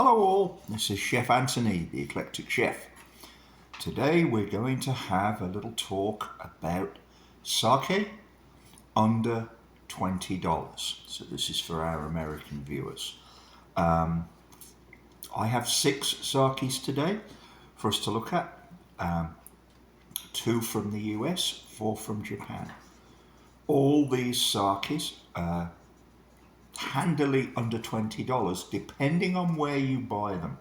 Hello all, this is Chef Anthony, the Eclectic Chef. Today we're going to have a little talk about sake under $20. So this is for our American viewers. I have 6 sakes today for us to look at. 2 from the US, 4 from Japan. All these sakes are handily under $20 depending on where you buy them,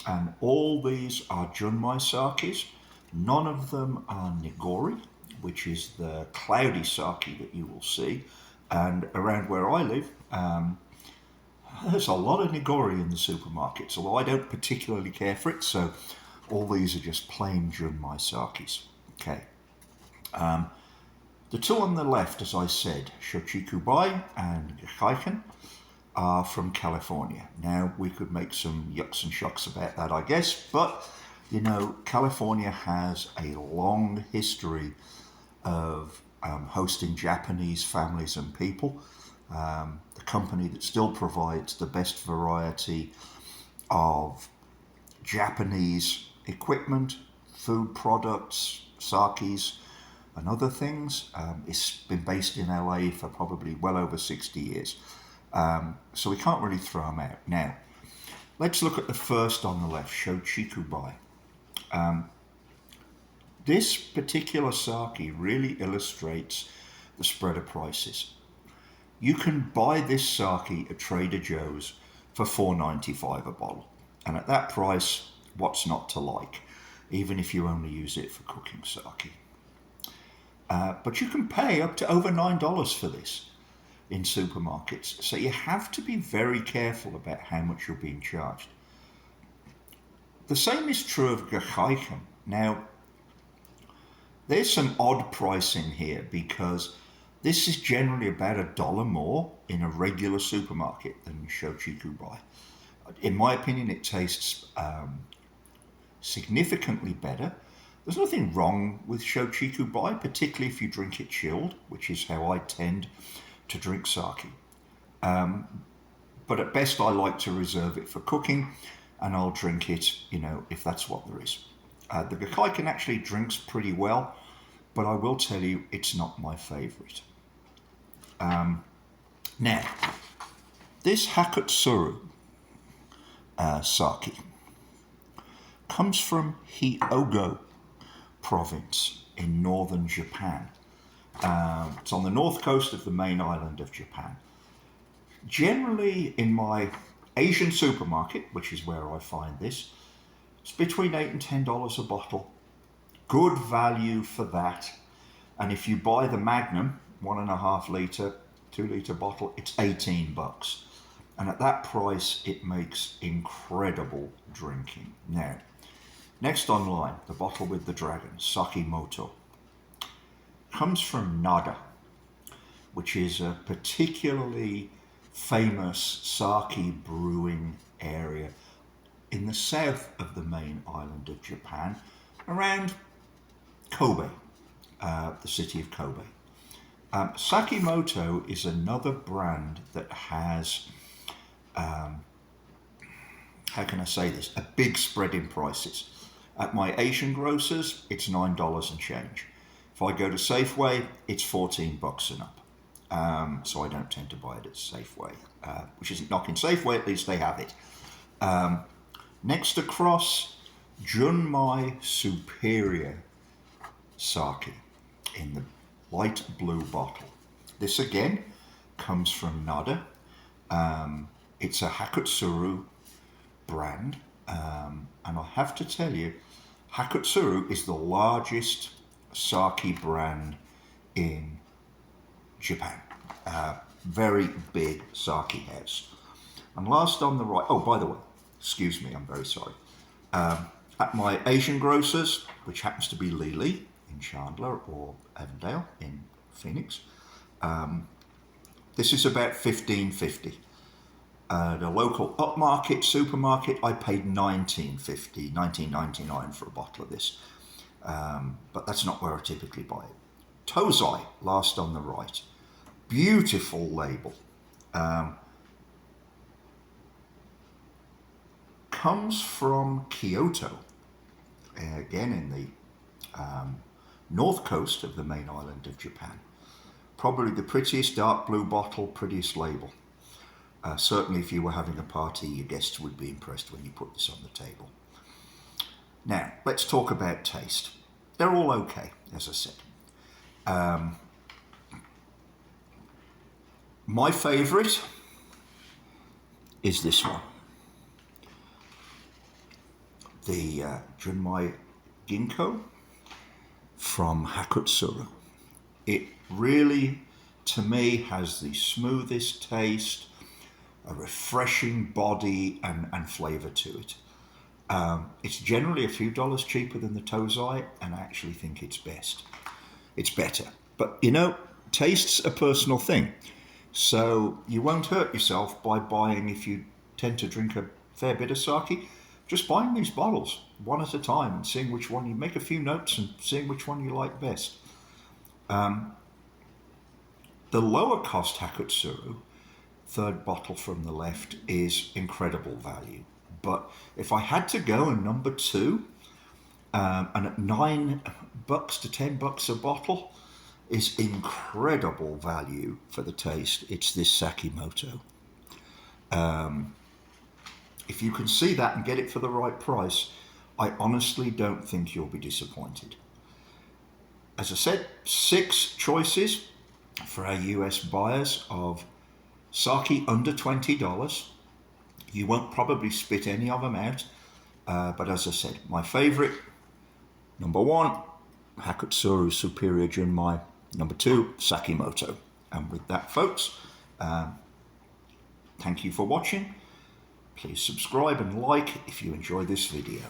and all these are junmai sakes. None of them are nigori, which is the cloudy sake that you will see, and around where I live there's a lot of nigori in the supermarkets, although I don't particularly care for it, so all these are just plain junmai sakes. Okay. The 2 on the left, as I said, Shochikubai and Gekkeiken, are from California. Now, we could make some yucks and shucks about that, I guess, but, you know, California has a long history of hosting Japanese families and people. The company that still provides the best variety of Japanese equipment, food products, sakes, and other things. It's been based in LA for probably well over 60 years. So we can't really throw them out. Now, let's look at the first on the left, Shochikubai. This particular sake really illustrates the spread of prices. You can buy this sake at Trader Joe's for $4.95 a bottle. And at that price, what's not to like, even if you only use it for cooking sake? But you can pay up to over $9 for this in supermarkets. So you have to be very careful about how much you're being charged. The same is true of Gekkeiken. Now, there's some odd pricing here because this is generally about $1 more in a regular supermarket than Shochikubai. In my opinion, it tastes significantly better. There's nothing wrong with Shochikubai, particularly if you drink it chilled, which is how I tend to drink sake. But at best, I like to reserve it for cooking, and I'll drink it, you know, if that's what there is. The Gekkeiken actually drinks pretty well, but I will tell you, it's not my favorite. Now, this Hakutsuru sake comes from Hyogo province in northern Japan. It's on the north coast of the main island of Japan. Generally, in my Asian supermarket, which is where I find this, it's between $8 and $10 a bottle. Good value for that. And if you buy the Magnum, 1.5 litre, 2 litre bottle, it's $18. And at that price, it makes incredible drinking. Now, next online, the bottle with the dragon, Sakimoto, comes from Nada, which is a particularly famous sake brewing area in the south of the main island of Japan, around Kobe, the city of Kobe. Sakimoto is another brand that has, how can I say this, a big spread in prices. At my Asian grocers, it's $9 and change. If I go to Safeway, it's $14 and up. So I don't tend to buy it at Safeway, which isn't knocking Safeway, at least they have it. Next across, Junmai Superior sake in the light blue bottle. This again comes from Nada. It's a Hakutsuru brand, and I have to tell you, Hakutsuru is the largest sake brand in Japan. Very big sake house. And last on the right, oh, by the way, excuse me, I'm very sorry. At my Asian grocers, which happens to be Lili in Chandler or Avondale in Phoenix, this is about $15.50. At a local upmarket supermarket, I paid $19.50, $19.99 for a bottle of this. But that's not where I typically buy it. Tozai, last on the right. Beautiful label. comes from Kyoto, again in the north coast of the main island of Japan. Probably the prettiest dark blue bottle, prettiest label. Certainly if you were having a party, your guests would be impressed when you put this on the table. Now, let's talk about taste. They're all okay, as I said. My favourite is this one. The Junmai Ginkgo from Hakutsuru. It really, to me, has the smoothest taste, a refreshing body and flavour to it. It's generally a few dollars cheaper than the Tozai, and I actually think it's better. But you know, taste's a personal thing. So you won't hurt yourself by buying, if you tend to drink a fair bit of sake, just buying these bottles one at a time and seeing which one, you make a few notes and seeing which one you like best. The lower cost Hakutsuru, third bottle from the left, is incredible value. But if I had to go, a number two, and at $9 to $10 a bottle, is incredible value for the taste. It's this Sakimoto. If you can see that and get it for the right price, I honestly don't think you'll be disappointed. As I said, 6 choices for our US buyers of sake under $20. You won't probably spit any of them out, but as I said, my favourite, number 1, Hakutsuru Superior Junmai. Number 2, Sakimoto. And with that, folks, thank you for watching. Please subscribe and like if you enjoyed this video.